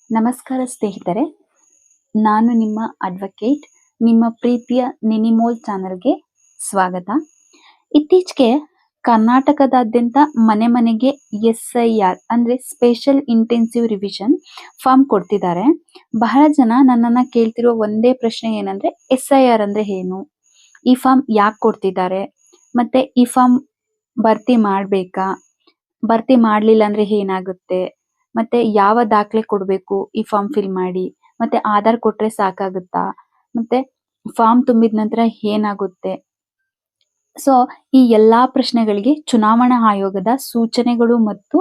ನಮಸ್ಕಾರ ಸ್ನೇಹಿತರೆ, ನಾನು ನಿಮ್ಮ ಅಡ್ವೊಕೇಟ್, ನಿಮ್ಮ ಪ್ರೀತಿಯ ನಿನಿಮೋಲ್ ಚಾನಲ್ಗೆ ಸ್ವಾಗತ. ಇತ್ತೀಚೆಗೆ ಕರ್ನಾಟಕದಾದ್ಯಂತ ಮನೆ ಮನೆಗೆ SIR ಅಂದ್ರೆ ಸ್ಪೆಷಲ್ ಇಂಟೆನ್ಸಿವ್ ರಿವಿಷನ್ ಫಾರ್ಮ್ ಕೊಡ್ತಿದ್ದಾರೆ. ಬಹಳ ಜನ ನನ್ನನ್ನ ಕೇಳ್ತಿರೋ ಒಂದೇ ಪ್ರಶ್ನೆ ಏನಂದ್ರೆ SIR ಅಂದ್ರೆ ಏನು, ಈ ಫಾರ್ಮ್ ಯಾಕೆ ಕೊಡ್ತಿದ್ದಾರೆ, ಮತ್ತೆ ಈ ಫಾರ್ಮ್ ಭರ್ತಿ ಮಾಡ್ಬೇಕಾ, ಭರ್ತಿ ಮಾಡ್ಲಿಲ್ಲ ಅಂದ್ರೆ ಏನಾಗುತ್ತೆ, ಮತ್ತೆ ಯಾವ ದಾಖಲೆ ಕೊಡ್ಬೇಕು ಈ ಫಾರ್ಮ್ ಫಿಲ್ ಮಾಡಿ, ಮತ್ತೆ ಆಧಾರ್ ಕೊಟ್ರೆ ಸಾಕಾಗುತ್ತಾ, ಮತ್ತೆ ಫಾರ್ಮ್ ತುಂಬಿದ ನಂತರ ಏನಾಗುತ್ತೆ. ಸೊ ಈ ಎಲ್ಲಾ ಪ್ರಶ್ನೆಗಳಿಗೆ ಚುನಾವಣಾ ಆಯೋಗದ ಸೂಚನೆಗಳು ಮತ್ತು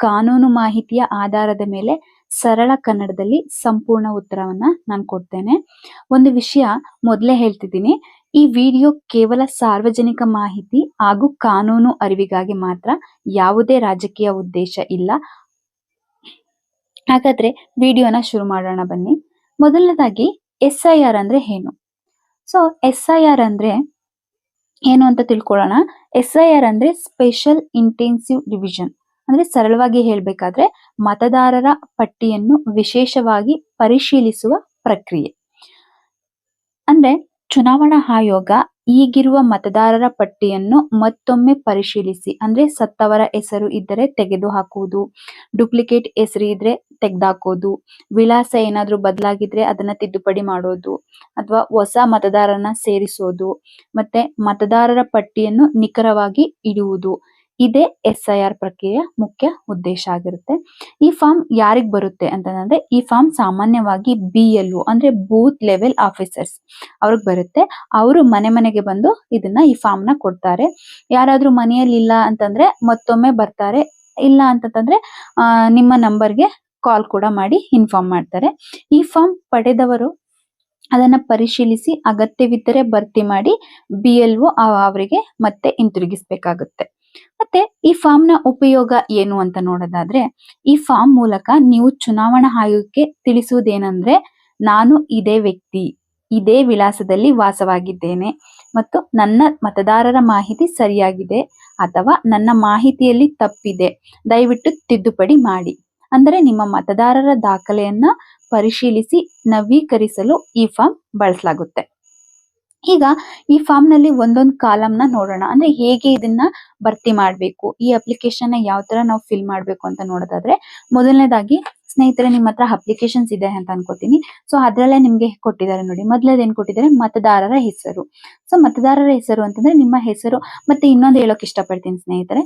ಕಾನೂನು ಮಾಹಿತಿಯ ಆಧಾರದ ಮೇಲೆ ಸರಳ ಕನ್ನಡದಲ್ಲಿ ಸಂಪೂರ್ಣ ಉತ್ತರವನ್ನ ನಾನು ಕೊಡ್ತೇನೆ. ಒಂದು ವಿಷಯ ಮೊದಲೇ ಹೇಳ್ತಿದ್ದೀನಿ, ಈ ವಿಡಿಯೋ ಕೇವಲ ಸಾರ್ವಜನಿಕ ಮಾಹಿತಿ ಹಾಗೂ ಕಾನೂನು ಅರಿವಿಗಾಗಿ ಮಾತ್ರ, ಯಾವುದೇ ರಾಜಕೀಯ ಉದ್ದೇಶ ಇಲ್ಲ. ಹಾಗಾದ್ರೆ ವಿಡಿಯೋನ ಶುರು ಮಾಡೋಣ ಬನ್ನಿ. ಮೊದಲನೇದಾಗಿ SIR ಅಂದ್ರೆ ಏನು. ಸೊ SIR ಅಂದ್ರೆ ಏನು ಅಂತ ತಿಳ್ಕೊಳ್ಳೋಣ. SIR ಅಂದ್ರೆ ಸ್ಪೆಷಲ್ ಇಂಟೆನ್ಸಿವ್ ರಿವಿಷನ್, ಅಂದ್ರೆ ಸರಳವಾಗಿ ಹೇಳ್ಬೇಕಾದ್ರೆ ಮತದಾರರ ಪಟ್ಟಿಯನ್ನು ವಿಶೇಷವಾಗಿ ಪರಿಶೀಲಿಸುವ ಪ್ರಕ್ರಿಯೆ. ಅಂದ್ರೆ ಚುನಾವಣಾ ಆಯೋಗ ಈಗಿರುವ ಮತದಾರರ ಪಟ್ಟಿಯನ್ನು ಮತ್ತೊಮ್ಮೆ ಪರಿಶೀಲಿಸಿ, ಅಂದ್ರೆ ಸತ್ತವರ ಹೆಸರು ಇದ್ದರೆ ತೆಗೆದು ಹಾಕುವುದು, ಡೂಪ್ಲಿಕೇಟ್ ಹೆಸರು ಇದ್ರೆ ತೆಗೆದಾಕೋದು, ವಿಳಾಸ ಏನಾದ್ರೂ ಬದಲಾಗಿದ್ರೆ ಅದನ್ನ ತಿದ್ದುಪಡಿ ಮಾಡೋದು, ಅಥವಾ ಹೊಸ ಮತದಾರನ ಸೇರಿಸೋದು, ಮತ್ತೆ ಮತದಾರರ ಪಟ್ಟಿಯನ್ನು ನಿಖರವಾಗಿ ಇಡುವುದು. ಇದೇ SIR ಪ್ರಕ್ರಿಯೆಯ ಮುಖ್ಯ ಉದ್ದೇಶ ಆಗಿರುತ್ತೆ. ಈ ಫಾರ್ಮ್ ಯಾರಿಗ್ ಬರುತ್ತೆ ಅಂತಂದ್ರೆ, ಈ ಫಾರ್ಮ್ ಸಾಮಾನ್ಯವಾಗಿ BLO ಅಂದ್ರೆ ಬೂತ್ ಲೆವೆಲ್ ಆಫೀಸರ್ಸ್ ಅವ್ರಿಗೆ ಬರುತ್ತೆ. ಅವರು ಮನೆ ಮನೆಗೆ ಬಂದು ಈ ಫಾರ್ಮ್ ನ ಕೊಡ್ತಾರೆ. ಯಾರಾದ್ರೂ ಮನೆಯಲ್ಲಿ ಇಲ್ಲ ಅಂತಂದ್ರೆ ಮತ್ತೊಮ್ಮೆ ಬರ್ತಾರೆ, ಇಲ್ಲ ಅಂತಂದ್ರೆ ನಿಮ್ಮ ನಂಬರ್ಗೆ ಕಾಲ್ ಕೂಡ ಮಾಡಿ ಇನ್ಫಾರ್ಮ್ ಮಾಡ್ತಾರೆ. ಈ ಫಾರ್ಮ್ ಪಡೆದವರು ಅದನ್ನ ಪರಿಶೀಲಿಸಿ ಅಗತ್ಯವಿದ್ದರೆ ಭರ್ತಿ ಮಾಡಿ BLO ಅವರಿಗೆ ಮತ್ತೆ ಹಿಂತಿರುಗಿಸ್ಬೇಕಾಗುತ್ತೆ. ಮತ್ತೆ ಈ ಫಾರ್ಮ್ ನ ಉಪಯೋಗ ಏನು ಅಂತ ನೋಡೋದಾದ್ರೆ, ಈ ಫಾರ್ಮ್ ಮೂಲಕ ನೀವು ಚುನಾವಣಾ ಆಯೋಗಕ್ಕೆ ತಿಳಿಸುವುದೇನೆಂದ್ರೆ, ನಾನು ಇದೇ ವ್ಯಕ್ತಿ, ಇದೇ ವಿಳಾಸದಲ್ಲಿ ವಾಸವಾಗಿದ್ದೇನೆ ಮತ್ತು ನನ್ನ ಮತದಾರರ ಮಾಹಿತಿ ಸರಿಯಾಗಿದೆ ಅಥವಾ ನನ್ನ ಮಾಹಿತಿಯಲ್ಲಿ ತಪ್ಪಿದೆ, ದಯವಿಟ್ಟು ತಿದ್ದುಪಡಿ ಮಾಡಿ. ಅಂದರೆ ನಿಮ್ಮ ಮತದಾರರ ದಾಖಲೆಯನ್ನ ಪರಿಶೀಲಿಸಿ ನವೀಕರಿಸಲು ಈ ಫಾರ್ಮ್ ಬಳಸಲಾಗುತ್ತೆ. ಈಗ ಈ ಫಾರ್ಮ್ ನಲ್ಲಿ ಒಂದೊಂದು ಕಾಲಮ್ ನ ನೋಡೋಣ, ಅಂದ್ರೆ ಹೇಗೆ ಇದನ್ನ ಭರ್ತಿ ಮಾಡ್ಬೇಕು, ಈ ಅಪ್ಲಿಕೇಶನ್ ನ ಯಾವ ತರ ನಾವು ಫಿಲ್ ಮಾಡ್ಬೇಕು ಅಂತ ನೋಡೋದಾದ್ರೆ, ಮೊದಲನೇದಾಗಿ ಸ್ನೇಹಿತರೆ ನಿಮ್ಮ ಹತ್ರ ಅಪ್ಲಿಕೇಶನ್ಸ್ ಇದೆ ಅಂತ ಅನ್ಕೋತೀನಿ. ಸೊ ಅದ್ರಲ್ಲೇ ನಿಮ್ಗೆ ಕೊಟ್ಟಿದ್ದಾರೆ ನೋಡಿ, ಮೊದಲನೇದು ಏನ್ ಕೊಟ್ಟಿದ್ದಾರೆ, ಮತದಾರರ ಹೆಸರು. ಸೊ ಮತದಾರರ ಹೆಸರು ಅಂತಂದ್ರೆ ನಿಮ್ಮ ಹೆಸರು. ಮತ್ತೆ ಇನ್ನೊಂದು ಹೇಳೋಕೆ ಇಷ್ಟಪಡ್ತೀನಿ ಸ್ನೇಹಿತರೆ,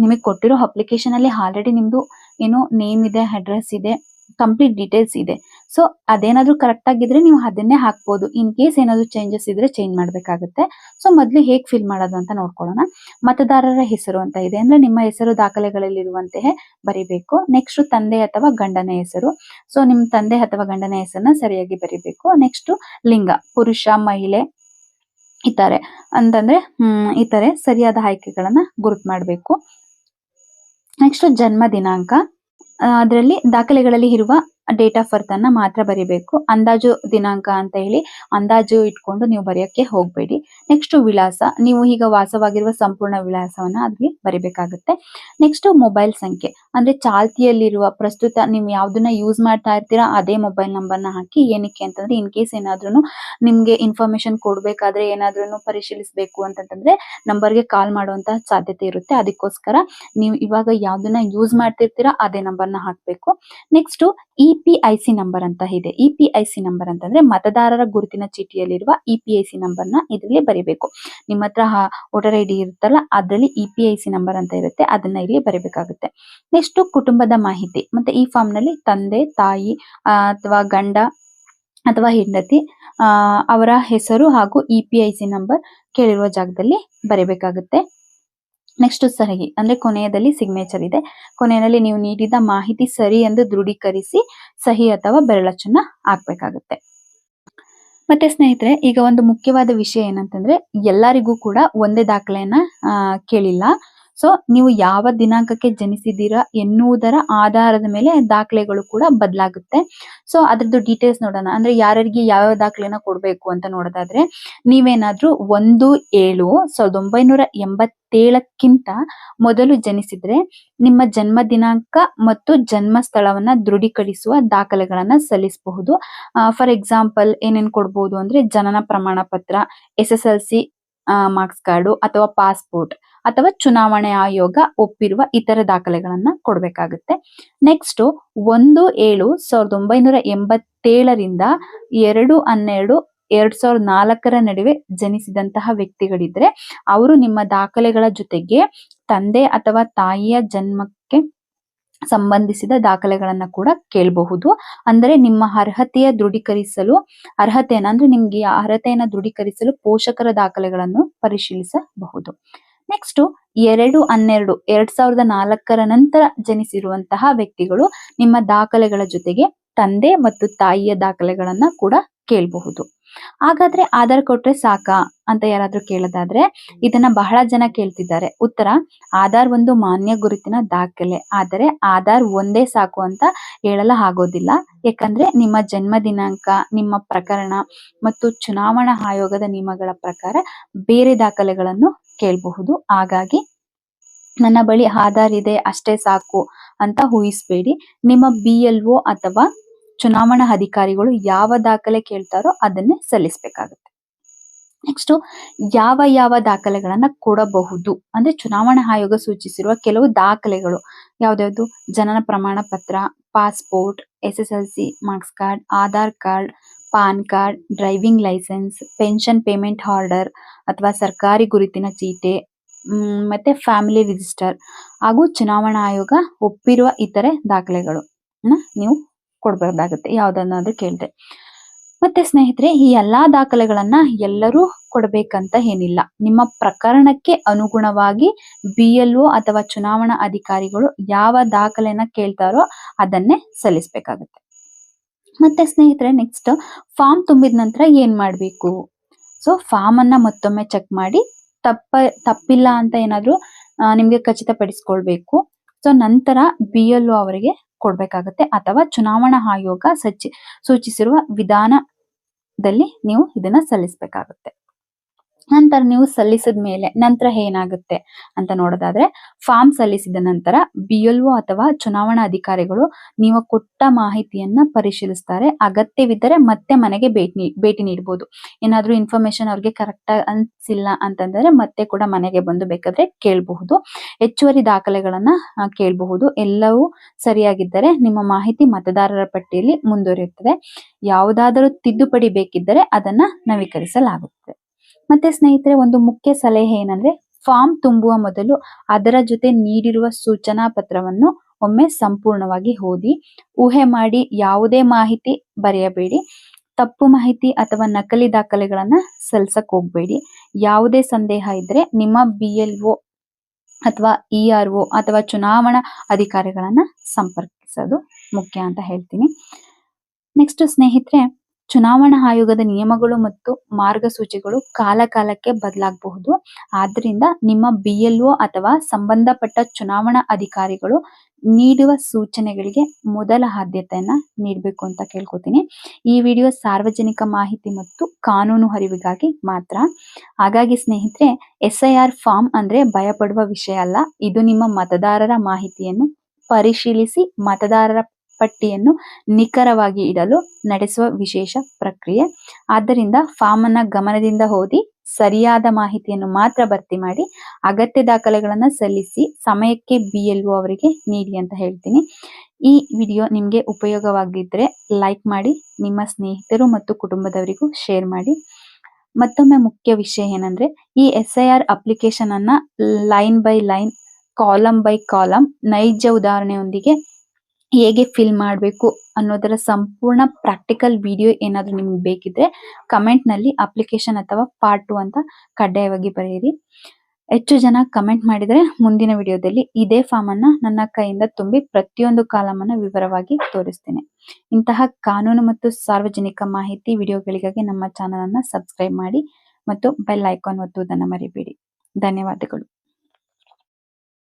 ನಿಮಗೆ ಕೊಟ್ಟಿರೋ ಅಪ್ಲಿಕೇಶನ್ ಅಲ್ಲಿ ಆಲ್ರೆಡಿ ನಿಮ್ದು ಏನೋ ನೇಮ್ ಇದೆ, ಅಡ್ರೆಸ್ ಇದೆ, ಕಂಪ್ಲೀಟ್ ಡೀಟೇಲ್ಸ್ ಇದೆ. ಸೊ ಅದೇನಾದ್ರೂ ಕರೆಕ್ಟ್ ಆಗಿದ್ರೆ ನೀವು ಅದನ್ನೇ ಹಾಕ್ಬೋದು. ಇನ್ ಕೇಸ್ ಏನಾದ್ರು ಚೇಂಜಸ್ ಇದ್ರೆ ಚೇಂಜ್ ಮಾಡ್ಬೇಕಾಗುತ್ತೆ. ಸೊ ಮೊದ್ಲು ಹೇಗ್ ಫಿಲ್ ಮಾಡೋದು ಅಂತ ನೋಡ್ಕೊಳ್ಳೋಣ. ಮತದಾರರ ಹೆಸರು ಅಂತ ಇದೆ, ಅಂದ್ರೆ ನಿಮ್ಮ ಹೆಸರು ದಾಖಲೆಗಳಲ್ಲಿರುವಂತೆಯೇ ಬರಿಬೇಕು. ನೆಕ್ಸ್ಟ್ ತಂದೆ ಅಥವಾ ಗಂಡನ ಹೆಸರು. ಸೊ ನಿಮ್ ತಂದೆ ಅಥವಾ ಗಂಡನ ಹೆಸರನ್ನ ಸರಿಯಾಗಿ ಬರಿಬೇಕು. ನೆಕ್ಸ್ಟ್ ಲಿಂಗ, ಪುರುಷ ಮಹಿಳೆ ಇತಾರೆ ಅಂತಂದ್ರೆ ಇತರೆ ಸರಿಯಾದ ಆಯ್ಕೆಗಳನ್ನ ಗುರುತು ಮಾಡಬೇಕು. ನೆಕ್ಸ್ಟ್ ಜನ್ಮ ದಿನಾಂಕ, ಅದರಲ್ಲಿ ದಾಖಲೆಗಳಲ್ಲಿ ಇರುವ ಡೇಟ್ ಆಫ್ ಬರ್ತ್ ಅನ್ನ ಮಾತ್ರ ಬರಿಬೇಕು. ಅಂದಾಜು ದಿನಾಂಕ ಅಂತ ಹೇಳಿ ಅಂದಾಜು ಇಟ್ಕೊಂಡು ನೀವು ಬರೆಯಕ್ಕೆ ಹೋಗ್ಬೇಡಿ. ನೆಕ್ಸ್ಟ್ ವಿಳಾಸ, ನೀವು ಈಗ ವಾಸವಾಗಿರುವ ಸಂಪೂರ್ಣ ವಿಳಾಸವನ್ನ ಅಲ್ಲಿ ಬರಿಬೇಕಾಗುತ್ತೆ. ನೆಕ್ಸ್ಟ್ ಮೊಬೈಲ್ ಸಂಖ್ಯೆ, ಅಂದ್ರೆ ಚಾಲ್ತಿಯಲ್ಲಿರುವ ಪ್ರಸ್ತುತ ನೀವು ಯಾವ್ದನ್ನ ಯೂಸ್ ಮಾಡ್ತಾ ಇರ್ತೀರಾ ಅದೇ ಮೊಬೈಲ್ ನಂಬರ್ನ ಹಾಕಿ. ಏನಕ್ಕೆ ಅಂತಂದ್ರೆ ಇನ್ ಕೇಸ್ ಏನಾದ್ರೂ ನಿಮ್ಗೆ ಇನ್ಫಾರ್ಮೇಶನ್ ಕೊಡ್ಬೇಕಾದ್ರೆ, ಏನಾದ್ರೂ ಪರಿಶೀಲಿಸಬೇಕು ಅಂತಂದ್ರೆ ನಂಬರ್ಗೆ ಕಾಲ್ ಮಾಡುವಂತ ಸಾಧ್ಯತೆ ಇರುತ್ತೆ. ಅದಕ್ಕೋಸ್ಕರ ನೀವು ಇವಾಗ ಯಾವ್ದನ್ನ ಯೂಸ್ ಮಾಡ್ತಿರ್ತೀರಾ ಅದೇ ನಂಬರ್ನ ಹಾಕ್ಬೇಕು. ನೆಕ್ಸ್ಟ್ EPIC ನಂಬರ್ ಅಂತ ಇದೆ. EPIC ನಂಬರ್ ಅಂತಂದ್ರೆ ಮತದಾರರ ಗುರುತಿನ ಚೀಟಿಯಲ್ಲಿರುವ EPIC ನಂಬರ್ನ ಇದರಲ್ಲಿ ಬರಿಬೇಕು. ನಿಮ್ಮ ಹತ್ರ ವೋಟರ್ ID ಇರುತ್ತಲ್ಲ, ಅದ್ರಲ್ಲಿ EPIC ನಂಬರ್ ಅಂತ ಇರುತ್ತೆ, ಅದನ್ನ ಇಲ್ಲಿ ಬರಿಬೇಕಾಗುತ್ತೆ. ನೆಕ್ಸ್ಟ್ ಕುಟುಂಬದ ಮಾಹಿತಿ, ಮತ್ತೆ ಈ ಫಾರ್ಮ್ ನಲ್ಲಿ ತಂದೆ ತಾಯಿ ಅಥವಾ ಗಂಡ ಅಥವಾ ಹೆಂಡತಿ ಅವರ ಹೆಸರು ಹಾಗೂ EPIC ನಂಬರ್ ಕೇಳಿರುವ ಜಾಗದಲ್ಲಿ ಬರಿಬೇಕಾಗುತ್ತೆ. ನೆಕ್ಸ್ಟ್ ಸಹಿ, ಅಂದ್ರೆ ಕೊನೆಯದಲ್ಲಿ ಸಿಗ್ನೇಚರ್ ಇದೆ, ಕೊನೆಯಲ್ಲಿ ನೀವು ನೀಡಿದ ಮಾಹಿತಿ ಸರಿ ಎಂದು ದೃಢೀಕರಿಸಿ ಸಹಿ ಅಥವಾ ಬೆರಳಚ್ಚನ್ನ ಹಾಕ್ಬೇಕಾಗುತ್ತೆ. ಮತ್ತೆ ಸ್ನೇಹಿತರೆ, ಈಗ ಒಂದು ಮುಖ್ಯವಾದ ವಿಷಯ ಏನಂತಂದ್ರೆ, ಎಲ್ಲರಿಗೂ ಕೂಡ ಒಂದೇ ದಾಖಲೆಯನ್ನ ಕೇಳಿಲ್ಲ. ಸೊ ನೀವು ಯಾವ ದಿನಾಂಕಕ್ಕೆ ಜನಿಸಿದ್ದೀರಾ ಎನ್ನುವುದರ ಆಧಾರದ ಮೇಲೆ ದಾಖಲೆಗಳು ಕೂಡ ಬದಲಾಗುತ್ತೆ. ಸೊ ಅದ್ರದ್ದು ಡೀಟೇಲ್ಸ್ ನೋಡೋಣ. ಅಂದ್ರೆ ಯಾರ್ಯಾರಿಗೆ ಯಾವ ದಾಖಲೆನ ಕೊಡ್ಬೇಕು ಅಂತ ನೋಡೋದಾದ್ರೆ, ನೀವೇನಾದ್ರೂ 1/7/1987ಕ್ಕಿಂತ ಮೊದಲು ಜನಿಸಿದ್ರೆ ನಿಮ್ಮ ಜನ್ಮ ದಿನಾಂಕ ಮತ್ತು ಜನ್ಮ ಸ್ಥಳವನ್ನ ದೃಢೀಕರಿಸುವ ದಾಖಲೆಗಳನ್ನ ಸಲ್ಲಿಸಬಹುದು. ಫಾರ್ ಎಕ್ಸಾಂಪಲ್ ಏನೇನ್ ಕೊಡ್ಬೋದು ಅಂದ್ರೆ ಜನನ ಪ್ರಮಾಣ ಪತ್ರ, SSLC ಮಾರ್ಕ್ಸ್ ಕಾರ್ಡು ಅಥವಾ ಪಾಸ್ಪೋರ್ಟ್ ಅಥವಾ ಚುನಾವಣೆ ಆಯೋಗ ಒಪ್ಪಿರುವ ಇತರ ದಾಖಲೆಗಳನ್ನ ಕೊಡ್ಬೇಕಾಗುತ್ತೆ. ನೆಕ್ಸ್ಟ್ 1/7/1987ರಿಂದ 2/12/2004 ನಡುವೆ ಜನಿಸಿದಂತಹ ವ್ಯಕ್ತಿಗಳಿದ್ರೆ ಅವರು ನಿಮ್ಮ ದಾಖಲೆಗಳ ಜೊತೆಗೆ ತಂದೆ ಅಥವಾ ತಾಯಿಯ ಜನ್ಮಕ್ಕೆ ಸಂಬಂಧಿಸಿದ ದಾಖಲೆಗಳನ್ನ ಕೂಡ ಕೇಳಬಹುದು. ಅಂದ್ರೆ ನಿಮ್ಮ ಅರ್ಹತೆಯನ್ನ ದೃಢೀಕರಿಸಲು ಪೋಷಕರ ದಾಖಲೆಗಳನ್ನು ಪರಿಶೀಲಿಸಬಹುದು. ನೆಕ್ಸ್ಟ್ 2/12/2004 ನಂತರ ಜನಿಸಿರುವಂತಹ ವ್ಯಕ್ತಿಗಳು ನಿಮ್ಮ ದಾಖಲೆಗಳ ಜೊತೆಗೆ ತಂದೆ ಮತ್ತು ತಾಯಿಯ ದಾಖಲೆಗಳನ್ನ ಕೂಡ ಕೇಳಬಹುದು. ಹಾಗಾದ್ರೆ ಆಧಾರ್ ಕೊಟ್ರೆ ಸಾಕಾ ಅಂತ ಯಾರಾದ್ರೂ ಕೇಳೋದಾದ್ರೆ, ಇದನ್ನ ಬಹಳ ಜನ ಕೇಳ್ತಿದ್ದಾರೆ. ಉತ್ತರ: ಆಧಾರ್ ಒಂದು ಮಾನ್ಯ ಗುರುತಿನ ದಾಖಲೆ, ಆದರೆ ಆಧಾರ್ ಒಂದೇ ಸಾಕು ಅಂತ ಹೇಳಲು ಆಗೋದಿಲ್ಲ. ಯಾಕಂದ್ರೆ ನಿಮ್ಮ ಜನ್ಮ ದಿನಾಂಕ, ನಿಮ್ಮ ಪ್ರಕರಣ ಮತ್ತು ಚುನಾವಣಾ ಆಯೋಗದ ನಿಯಮಗಳ ಪ್ರಕಾರ ಬೇರೆ ದಾಖಲೆಗಳನ್ನು ಕೇಳಬಹುದು. ಹಾಗಾಗಿ ನನ್ನ ಬಳಿ ಆಧಾರ್ ಇದೆ ಅಷ್ಟೇ ಸಾಕು ಅಂತ ಊಹಿಸ್ಬೇಡಿ. ನಿಮ್ಮ BLO ಅಥವಾ ಚುನಾವಣಾ ಅಧಿಕಾರಿಗಳು ಯಾವ ದಾಖಲೆ ಕೇಳ್ತಾರೋ ಅದನ್ನೇ ಸಲ್ಲಿಸಬೇಕಾಗುತ್ತೆ. ನೆಕ್ಸ್ಟ್ ಯಾವ ದಾಖಲೆಗಳನ್ನ ಕೊಡಬಹುದು ಅಂದ್ರೆ, ಚುನಾವಣಾ ಆಯೋಗ ಸೂಚಿಸಿರುವ ಕೆಲವು ದಾಖಲೆಗಳು ಯಾವ್ದಾವ್ದು: ಜನನ ಪ್ರಮಾಣ ಪತ್ರ, passport, SSLC marks card, Aadhaar card, PAN card, driving licence, pension payment order ಅಥವಾ ಸರ್ಕಾರಿ ಗುರುತಿನ ಚೀಟಿ, ಮತ್ತೆ ಫ್ಯಾಮಿಲಿ ರಿಜಿಸ್ಟರ್ ಹಾಗೂ ಚುನಾವಣಾ ಆಯೋಗ ಒಪ್ಪಿರುವ ಇತರೆ ದಾಖಲೆಗಳು ನೀವು ಕೊಡಬಹುದಾಗುತ್ತೆ ಯಾವ್ದನ್ನಾದ್ರೂ ಕೇಳಿದ್ರೆ. ಮತ್ತೆ ಸ್ನೇಹಿತರೆ, ಈ ಎಲ್ಲಾ ದಾಖಲೆಗಳನ್ನ ಎಲ್ಲರೂ ಕೊಡಬೇಕಂತ ಏನಿಲ್ಲ. ನಿಮ್ಮ ಪ್ರಕರಣಕ್ಕೆ ಅನುಗುಣವಾಗಿ BLO ಅಥವಾ ಚುನಾವಣಾ ಅಧಿಕಾರಿಗಳು ಯಾವ ದಾಖಲೆನ ಕೇಳ್ತಾರೋ ಅದನ್ನೇ ಸಲ್ಲಿಸಬೇಕಾಗುತ್ತೆ. ಮತ್ತೆ ಸ್ನೇಹಿತರೆ, ನೆಕ್ಸ್ಟ್ ಫಾರ್ಮ್ ತುಂಬಿದ ನಂತರ ಏನ್ ಮಾಡ್ಬೇಕು? ಸೊ ಫಾರ್ಮ್ ಅನ್ನ ಮತ್ತೊಮ್ಮೆ ಚೆಕ್ ಮಾಡಿ ತಪ್ಪಿಲ್ಲ ಅಂತ ಏನಾದ್ರೂ ನಿಮ್ಗೆ ಖಚಿತಪಡಿಸ್ಕೊಳ್ಬೇಕು. ಸೊ ನಂತರ BLO ಅವರಿಗೆ ಕೊಡ್ಬೇಕಾಗತ್ತೆ ಅಥವಾ ಚುನಾವಣಾ ಆಯೋಗ ಸೂಚಿಸಿರುವ ವಿಧಾನದಲ್ಲಿ ನೀವು ಇದನ್ನ ಸಲ್ಲಿಸಬೇಕಾಗುತ್ತೆ. ನಂತರ ನೀವು ಸಲ್ಲಿಸಿದ ಮೇಲೆ ನಂತರ ಏನಾಗುತ್ತೆ ಅಂತ ನೋಡೋದಾದ್ರೆ, ಫಾರ್ಮ್ ಸಲ್ಲಿಸಿದ ನಂತರ BLO ಅಥವಾ ಚುನಾವಣಾ ಅಧಿಕಾರಿಗಳು ನೀವು ಕೊಟ್ಟ ಮಾಹಿತಿಯನ್ನ ಪರಿಶೀಲಿಸ್ತಾರೆ. ಅಗತ್ಯವಿದ್ದರೆ ಮತ್ತೆ ಮನೆಗೆ ಭೇಟಿ ನೀಡಬಹುದು. ಏನಾದ್ರೂ ಇನ್ಫಾರ್ಮೇಶನ್ ಅವ್ರಿಗೆ ಕರೆಕ್ಟ್ ಅನ್ಸಿಲ್ಲ ಅಂತಂದ್ರೆ ಮತ್ತೆ ಕೂಡ ಮನೆಗೆ ಬಂದು ಬೇಕಾದ್ರೆ ಕೇಳಬಹುದು. ಹೆಚ್ಚುವರಿ ದಾಖಲೆಗಳನ್ನ ಕೇಳಬಹುದು. ಎಲ್ಲವೂ ಸರಿಯಾಗಿದ್ದರೆ ನಿಮ್ಮ ಮಾಹಿತಿ ಮತದಾರರ ಪಟ್ಟಿಯಲ್ಲಿ ಮುಂದುವರಿಯುತ್ತದೆ. ಯಾವುದಾದರೂ ತಿದ್ದುಪಡಿ ಬೇಕಿದ್ದರೆ ಅದನ್ನ ನವೀಕರಿಸಲಾಗುತ್ತದೆ. ಮತ್ತೆ ಸ್ನೇಹಿತರೆ, ಒಂದು ಮುಖ್ಯ ಸಲಹೆ ಏನಂದ್ರೆ, ಫಾರ್ಮ್ ತುಂಬುವ ಮೊದಲು ಅದರ ಜೊತೆ ನೀಡಿರುವ ಸೂಚನಾ ಪತ್ರವನ್ನು ಒಮ್ಮೆ ಸಂಪೂರ್ಣವಾಗಿ ಓದಿ. ಊಹೆ ಮಾಡಿ ಯಾವುದೇ ಮಾಹಿತಿ ಬರೆಯಬೇಡಿ. ತಪ್ಪು ಮಾಹಿತಿ ಅಥವಾ ನಕಲಿ ದಾಖಲೆಗಳನ್ನ ಸಲ್ಲಿಸಕ್ ಹೋಗ್ಬೇಡಿ. ಯಾವುದೇ ಸಂದೇಹ ಇದ್ರೆ ನಿಮ್ಮ BLO ಅಥವಾ ERO ಅಥವಾ ಚುನಾವಣಾ ಅಧಿಕಾರಿಗಳನ್ನ ಸಂಪರ್ಕಿಸೋದು ಮುಖ್ಯ ಅಂತ ಹೇಳ್ತೀನಿ. ನೆಕ್ಸ್ಟ್ ಸ್ನೇಹಿತರೆ, ಚುನಾವಣಾ ಆಯೋಗದ ನಿಯಮಗಳು ಮತ್ತು ಮಾರ್ಗಸೂಚಿಗಳು ಕಾಲಕಾಲಕ್ಕೆ ಬದಲಾಗಬಹುದು. ಆದ್ರಿಂದ ನಿಮ್ಮ BLO ಅಥವಾ ಸಂಬಂಧಪಟ್ಟ ಚುನಾವಣಾ ಅಧಿಕಾರಿಗಳು ನೀಡುವ ಸೂಚನೆಗಳಿಗೆ ಮೊದಲ ಆದ್ಯತೆಯನ್ನ ನೀಡಬೇಕು ಅಂತ ಕೇಳ್ಕೊತೀನಿ. ಈ ವಿಡಿಯೋ ಸಾರ್ವಜನಿಕ ಮಾಹಿತಿ ಮತ್ತು ಕಾನೂನು ಅರಿವಿಗಾಗಿ ಮಾತ್ರ. ಹಾಗಾಗಿ ಸ್ನೇಹಿತರೆ, SIR ಫಾರ್ಮ್ ಅಂದ್ರೆ ಭಯಪಡುವ ವಿಷಯ ಅಲ್ಲ. ಇದು ನಿಮ್ಮ ಮತದಾರರ ಮಾಹಿತಿಯನ್ನು ಪರಿಶೀಲಿಸಿ ಮತದಾರರ ಪಟ್ಟಿಯನ್ನು ನಿಖರವಾಗಿ ಇಡಲು ನಡೆಸುವ ವಿಶೇಷ ಪ್ರಕ್ರಿಯೆ. ಆದ್ದರಿಂದ ಫಾರ್ಮ್ ಅನ್ನ ಗಮನದಿಂದ ಓದಿ ಸರಿಯಾದ ಮಾಹಿತಿಯನ್ನು ಮಾತ್ರ ಭರ್ತಿ ಮಾಡಿ ಅಗತ್ಯ ದಾಖಲೆಗಳನ್ನ ಸಲ್ಲಿಸಿ ಸಮಯಕ್ಕೆ BLO ಅವರಿಗೆ ನೀಡಿ ಅಂತ ಹೇಳ್ತೀನಿ. ಈ ವಿಡಿಯೋ ನಿಮ್ಗೆ ಉಪಯೋಗವಾಗಿದ್ರೆ ಲೈಕ್ ಮಾಡಿ, ನಿಮ್ಮ ಸ್ನೇಹಿತರು ಮತ್ತು ಕುಟುಂಬದವರಿಗೂ ಶೇರ್ ಮಾಡಿ. ಮತ್ತೊಮ್ಮೆ ಮುಖ್ಯ ವಿಷಯ ಏನಂದ್ರೆ, ಈ SIR ಅಪ್ಲಿಕೇಶನ್ ಅನ್ನ line by line, column by column ನೈಜ ಉದಾಹರಣೆಯೊಂದಿಗೆ ಹೇಗೆ ಫಿಲ್ ಮಾಡಬೇಕು ಅನ್ನೋದರ ಸಂಪೂರ್ಣ ಪ್ರಾಕ್ಟಿಕಲ್ ವಿಡಿಯೋ ಏನಾದ್ರೂ ನಿಮ್ಗೆ ಬೇಕಿದ್ರೆ ಕಮೆಂಟ್ ನಲ್ಲಿ ಅಪ್ಲಿಕೇಶನ್ ಅಥವಾ ಪಾರ್ಟ್ 2 ಅಂತ ಕಡ್ಡಾಯವಾಗಿ ಬರೆಯಿರಿ. ಹೆಚ್ಚು ಜನ ಕಮೆಂಟ್ ಮಾಡಿದ್ರೆ ಮುಂದಿನ ವಿಡಿಯೋದಲ್ಲಿ ಇದೇ ಫಾರ್ಮ್ ಅನ್ನ ನನ್ನ ಕೈಯಿಂದ ತುಂಬಿ ಪ್ರತಿಯೊಂದು ಕಾಲಮ್ ಅನ್ನ ವಿವರವಾಗಿ ತೋರಿಸ್ತೀನಿ. ಇಂತಹ ಕಾನೂನು ಮತ್ತು ಸಾರ್ವಜನಿಕ ಮಾಹಿತಿ ವಿಡಿಯೋಗಳಿಗಾಗಿ ನಮ್ಮ ಚಾನೆಲ್ ಅನ್ನ ಸಬ್ಸ್ಕ್ರೈಬ್ ಮಾಡಿ ಮತ್ತು ಬೆಲ್ ಐಕಾನ್ ಒತ್ತುವುದನ್ನು ಮರಿಬೇಡಿ. ಧನ್ಯವಾದಗಳು.